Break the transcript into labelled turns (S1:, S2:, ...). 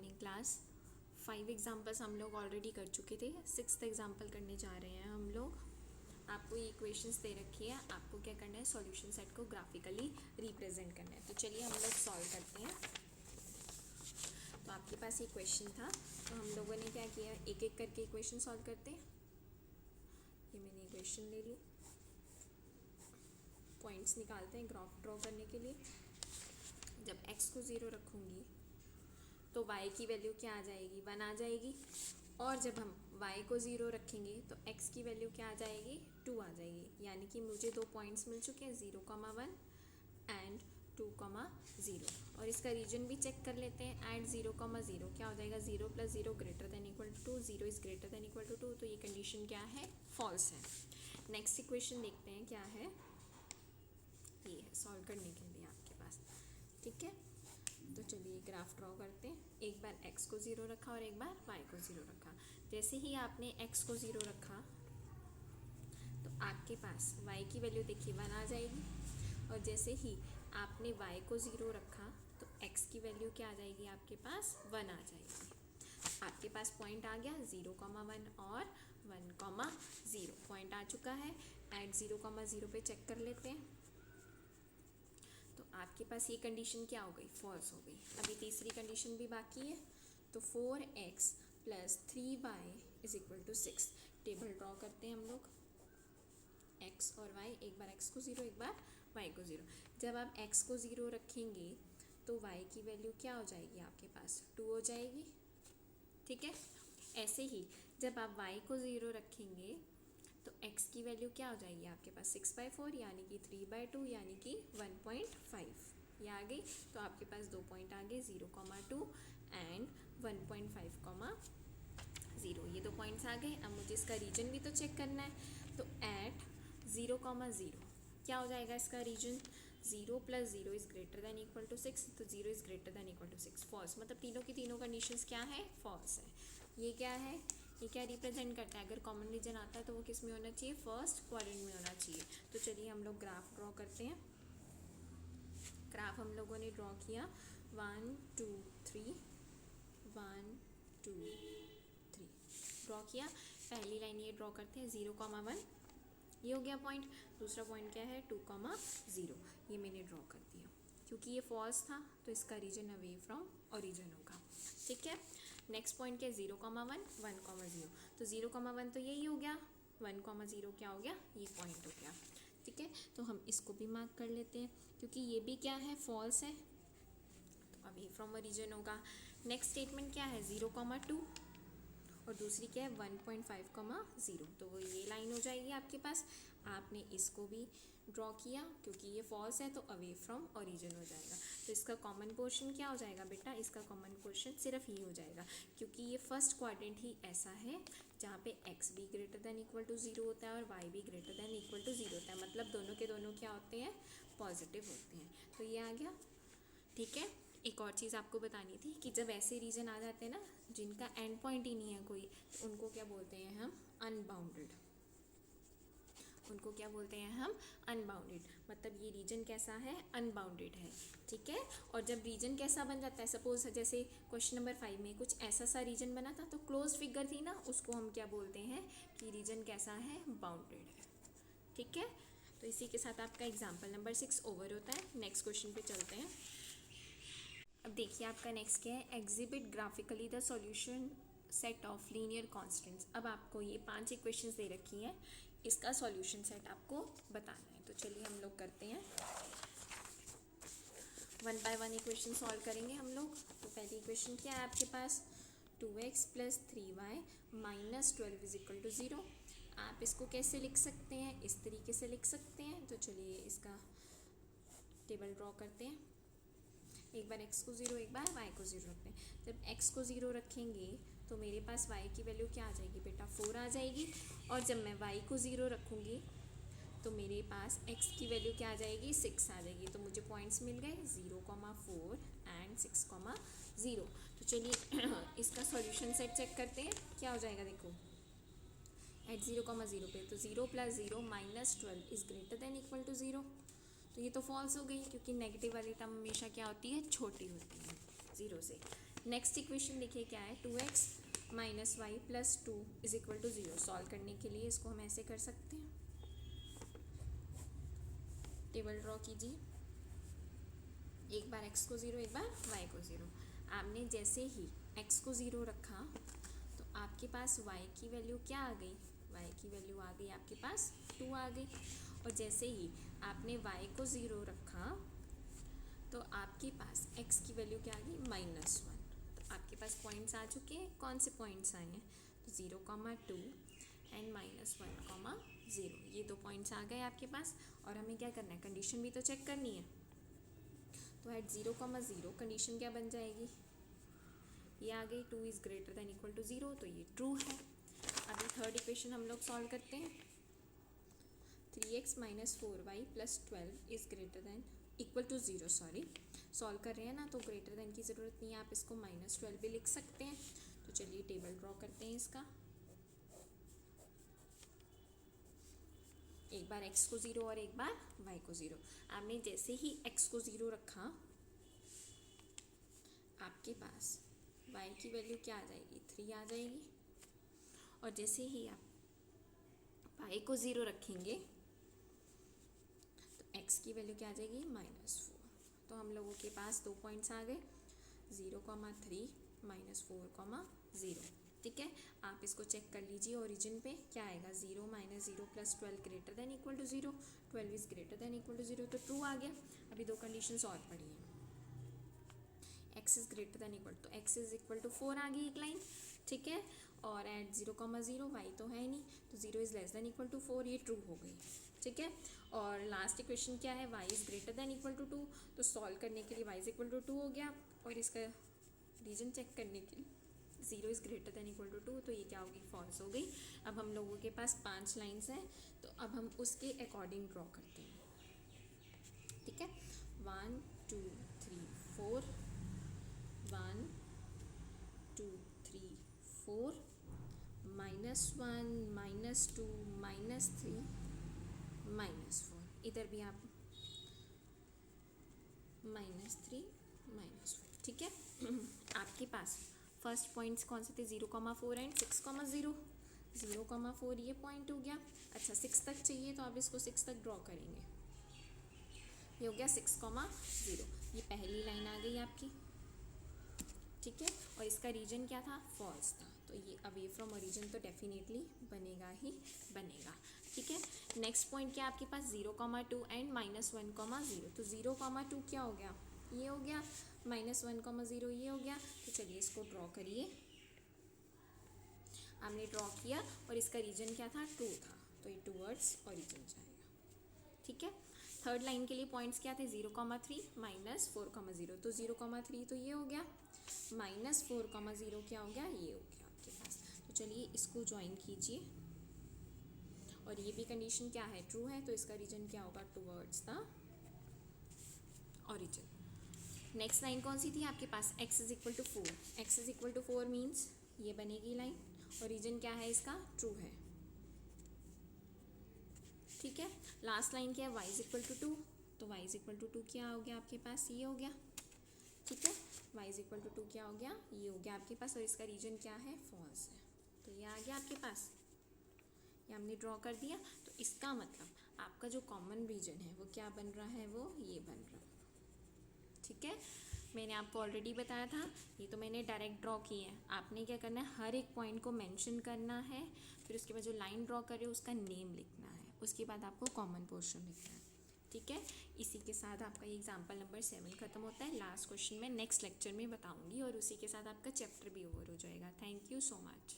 S1: Morning class. 5 examples हम लोग already कर चुके थे, 6th एग्जाम्पल करने जा रहे हैं हम लोग। आपको ये इक्वेशंस दे रखी है, आपको क्या करना है, सॉल्यूशन सेट को ग्राफिकली रिप्रेजेंट करना है। तो चलिए हम लोग सॉल्व करते हैं। तो आपके पास ये क्वेश्चन था, तो हम लोगों ने क्या किया, एक एक करके इक्वेशन सॉल्व करते हैं। ये मैंने इक्वेशन ले ली, पॉइंट्स निकालते हैं ग्राफ ड्रॉ करने के लिए। जब x को 0 रखूँगी तो y की वैल्यू क्या आ जाएगी, 1 आ जाएगी। और जब हम y को 0 रखेंगे तो x की वैल्यू क्या आ जाएगी, 2 आ जाएगी। यानी कि मुझे 2 पॉइंट्स मिल चुके हैं, 0,1 एंड 2,0। और इसका रीजन भी चेक कर लेते हैं। एट 0,0 क्या हो जाएगा, 0 + 0 greater than equal to 2, 0 is greater than equal to 2। तो ये कंडीशन क्या है, फॉल्स है। नेक्स्ट इक्वेशन देखते हैं क्या है। ये है सॉल्व करने के लिए आपके पास, ठीक है। तो चलिए ग्राफ ड्रॉ करते हैं। एक बार x को 0 रखा और एक बार y को 0 रखा। जैसे ही आपने x को 0 रखा तो आपके पास y की वैल्यू देखिए 1 आ जाएगी। और जैसे ही आपने y को 0 रखा तो x की वैल्यू क्या आ जाएगी, आपके पास 1 आ जाएगी। आपके पास पॉइंट आ गया 0,1 और 1,0 पॉइंट आ चुका है। एट 0,0 पे चेक कर लेते हैं। तो आपके पास ये कंडीशन क्या हो गई, फॉल्स हो गई। अभी तीसरी कंडीशन भी बाकी है। तो 4x + 3y = 6। टेबल ड्रॉ करते हैं हम लोग, x और y। एक बार x को 0, एक बार y को 0। जब आप x को 0 रखेंगे तो y की वैल्यू क्या हो जाएगी, आपके पास 2 हो जाएगी, ठीक है। ऐसे ही जब आप y को 0 रखेंगे तो x की वैल्यू क्या हो जाएगी, आपके पास 6/4 यानी कि 3/2 यानी कि 1.5 ये आ गई। तो आपके पास 2 पॉइंट आ गए, 0,2 एंड 1.5,0। ये 2 पॉइंट्स आ गए। अब मुझे इसका रीजन भी तो चेक करना है। तो एट 0,0 क्या हो जाएगा इसका reason, 0 + 0 is greater than equal to 6। तो 0 is greater than equal to 6, false. मतलब तीनों की तीनों कंडीशंस क्या है, फॉल्स है। ये क्या है, ये क्या रिप्रेजेंट करता है, अगर कॉमन रीजन आता है तो वो किस में होना चाहिए, फर्स्ट क्वाड्रेंट में होना चाहिए। तो चलिए हम लोग ग्राफ ड्रॉ करते हैं। ग्राफ हम लोगों ने ड्रॉ किया 1 2 3 1 2 3 ड्रॉ किया। पहली लाइन ये ड्रॉ करते हैं 0,1, ये हो गया पॉइंट। दूसरा पॉइंट क्या है, 2,0, ये मैंने ड्रॉ कर दिया। क्योंकि ये फॉल्स था तो इसका रीजन अवे फ्रॉम ओरिजिन होगा, ठीक है। नेक्स्ट पॉइंट क्या है, 0,1 1,0। तो 0,1 तो यही हो गया, 1,0 क्या हो गया, ये पॉइंट हो गया, ठीक है। तो हम इसको भी मार्क कर लेते हैं क्योंकि ये भी क्या है, फॉल्स है। तो अवे फ्रॉम ओरिजिन होगा। नेक्स्ट स्टेटमेंट क्या है, 0,2 और दूसरी क्या है 1.5,0। तो वो ये लाइन हो जाएगी आपके पास। आपने इसको भी ड्रॉ किया क्योंकि ये फॉल्स है तो अवे फ्रॉम ओरिजिन हो जाएगा। तो इसका कॉमन पोर्शन क्या हो जाएगा बेटा, इसका कॉमन पोर्शन सिर्फ ये हो जाएगा क्योंकि ये फर्स्ट क्वाड्रेंट ही ऐसा है जहाँ पे x भी ग्रेटर देन इक्वल टू 0 होता है और y भी ग्रेटर देन इक्वल टू 0 होता है। मतलब दोनों के दोनों क्या होते हैं, पॉजिटिव होते हैं। तो ये आ गया, ठीक है। एक और चीज़ आपको बतानी थी कि जब ऐसे रीजन आ जाते हैं ना जिनका एंड पॉइंट ही नहीं है कोई, तो उनको क्या बोलते हैं हम, अनबाउंडेड। उनको क्या बोलते हैं हम, अनबाउंडेड। मतलब ये रीजन कैसा है, अनबाउंडेड है, ठीक है। और जब रीजन कैसा बन जाता है, सपोज जैसे क्वेश्चन नंबर 5 में कुछ ऐसा सा रीजन बना था तो क्लोज फिगर थी ना, उसको हम क्या बोलते हैं कि रीजन कैसा है, बाउंडेड है, ठीक है। तो इसी के साथ आपका एग्जाम्पल नंबर 6 ओवर होता है। नेक्स्ट क्वेश्चन पे चलते हैं। अब देखिए आपका नेक्स्ट क्या है, exhibit graphically the solution set of linear constants. अब आपको ये 5 इक्वेशंस दे रखी हैं, इसका सॉल्यूशन सेट आपको बताना है। तो चलिए हम लोग करते हैं, 1 बाय 1 इक्वेशन सॉल्व करेंगे हम लोग। तो पहली इक्वेशन क्या है आपके पास, 2x + 3y - 12 = 0। आप इसको कैसे लिख सकते हैं, इस तरीके से लिख सकते हैं। तो चलिए इसका टेबल ड्रॉ करते हैं। एक बार x को 0, एक बार y को 0 रखते हैं। जब x को 0 रखेंगे तो मेरे पास y की वैल्यू क्या आ जाएगी बेटा, 4 आ जाएगी। और जब मैं y को 0 रखूँगी तो मेरे पास x की वैल्यू क्या आ जाएगी, 6 आ जाएगी। तो मुझे पॉइंट्स मिल गए 0,4 एंड 6,0। तो चलिए इसका सॉल्यूशन सेट चेक करते हैं क्या हो जाएगा। देखो एट 0,0 पे तो 0 + 0 - 12 is greater than equal to 0। तो ये तो फॉल्स हो गई क्योंकि नेगेटिव वाली टर्म हमेशा क्या होती है, छोटी होती है 0 से। नेक्स्ट इक्वेशन देखिए क्या है, 2x minus Y plus 2 is equal to 0। Solve करने के लिए इसको हम ऐसे कर सकते हैं, टेबल ड्रॉ कीजिए, एक बार x को 0 एक बार y को 0। आपने जैसे ही x को 0 रखा तो आपके पास y की वैल्यू क्या आ गई, y की वैल्यू आ गई आपके पास 2 आ गई। और जैसे ही आपने y को 0 रखा तो आपके पास x की वैल्यू क्या आ गई, -1। तो आपके पास पॉइंट्स आ चुके हैं, कौन से पॉइंट्स आए हैं, तो 0,2 एंड -1,0। ये 2 पॉइंट्स आ गए आपके पास। और हमें क्या करना है, कंडीशन भी तो चेक करनी है। तो एट 0,0 कंडीशन क्या बन जाएगी, ये आ गई 2 is greater than equal to 0, तो ये ट्रू है। अभी थर्ड इक्वेशन हम लोग सॉल्व करते हैं। 3x minus 4y plus 12 is greater than equal to 0, solve कर रहे हैं ना, तो ग्रेटर देन की ज़रूरत नहीं है, आप इसको -12 भी लिख सकते हैं। तो चलिए टेबल ड्रॉ करते हैं इसका। एक बार x को 0 और एक बार y को 0। आपने जैसे ही x को 0 रखा आपके पास y की वैल्यू क्या आ जाएगी, 3 आ जाएगी। और जैसे ही आप y को 0 रखेंगे तो x की वैल्यू क्या आ जाएगी, -4। तो हम लोगों के पास 2 पॉइंट्स आ गए, 0,3 -4,0। ठीक है, आप इसको चेक कर लीजिए, ओरिजिन पे क्या आएगा, 0 - 0 + 12 greater than equal to 0, 12 is greater than equal to 0, तो ट्रू आ गया। अभी 2 कंडीशंस और पड़ी हैं, x is greater than equal, तो x इज़ इक्वल टू 4 आ गई एक लाइन। ठीक है, और एट 0,0 y तो है नहीं, तो 0 is less than equal to 4, ये ट्रू हो गई। ठीक है, और लास्ट इक्वेशन क्या है, y is greater than equal to 2, तो सॉल्व करने के लिए y इज़ इक्वल टू 2 हो गया। और इसका रीजन चेक करने के लिए 0 is greater than equal to 2, तो ये क्या होगी, फॉल्स हो गई। अब हम लोगों के पास 5 लाइन्स हैं, तो अब हम उसके अकॉर्डिंग ड्रॉ करते हैं। ठीक है, 1 2 3 4, 1 2 3 4, -1 -2 -3 -4, इधर भी आप -3 -4। ठीक है, आपके पास फर्स्ट पॉइंट्स कौन से थे, 0,4 एंड 6,0। 0,4 ये पॉइंट हो गया। अच्छा 6 तक चाहिए तो आप इसको 6 तक ड्रॉ करेंगे, ये हो गया 6,0। ये पहली लाइन आ गई आपकी। ठीक है, और इसका रीजन क्या था, फॉल्स था, तो ये अवे फ्रॉम ओरिजिन तो डेफिनेटली बनेगा ही बनेगा। ठीक है, नेक्स्ट पॉइंट क्या आपके पास, 0,2 एंड -1,0। तो 0,2 क्या हो गया, ये हो गया, -1,0 ये हो गया। तो चलिए इसको ड्रॉ करिए। हमने ड्रॉ किया और इसका रीजन क्या था, 2 था, तो ये टूवर्ड्स ओरिजिन जाएगा। ठीक है, थर्ड लाइन के लिए पॉइंट्स क्या थे, 0,3 -4,0। तो 0,3 तो ये हो गया, -4,0 क्या हो गया, ये हो गया आपके पास। तो चलिए इसको ज्वाइन कीजिए, और ये भी कंडीशन क्या है, ट्रू है, तो इसका रीजन क्या होगा, towards the origin. Next line कौन सी थी आपके पास, x is equal to 4। x is equal to 4 means ये बनेगी लाइन, और रीजन क्या है इसका, ट्रू है। ठीक है, लास्ट लाइन क्या है, y इज इक्वल टू 2, तो y इज इक्वल टू 2 क्या हो गया आपके पास, ये हो गया। ठीक है, y इज इक्वल टू 2 क्या हो गया, ये हो गया आपके पास, और इसका रीजन क्या है, फॉल्स है, तो ये आ गया आपके पास। ये हमने ड्रॉ कर दिया, तो इसका मतलब आपका जो कॉमन रीजन है वो क्या बन रहा है, वो ये बन रहा है। ठीक है, मैंने आपको ऑलरेडी बताया था, ये तो मैंने डायरेक्ट ड्रॉ की है। आपने क्या करना है, हर एक पॉइंट को मेंशन करना है, फिर उसके बाद जो लाइन ड्रॉ कर रहे हो उसका नेम लिखना है, उसके बाद आपको कॉमन पोर्शन लिखना है। ठीक है, इसी के साथ आपका ये एग्जाम्पल नंबर 7 खत्म होता है। लास्ट क्वेश्चन मैं नेक्स्ट लेक्चर में बताऊंगी, और उसी के साथ आपका चैप्टर भी ओवर हो जाएगा। Thank you so much.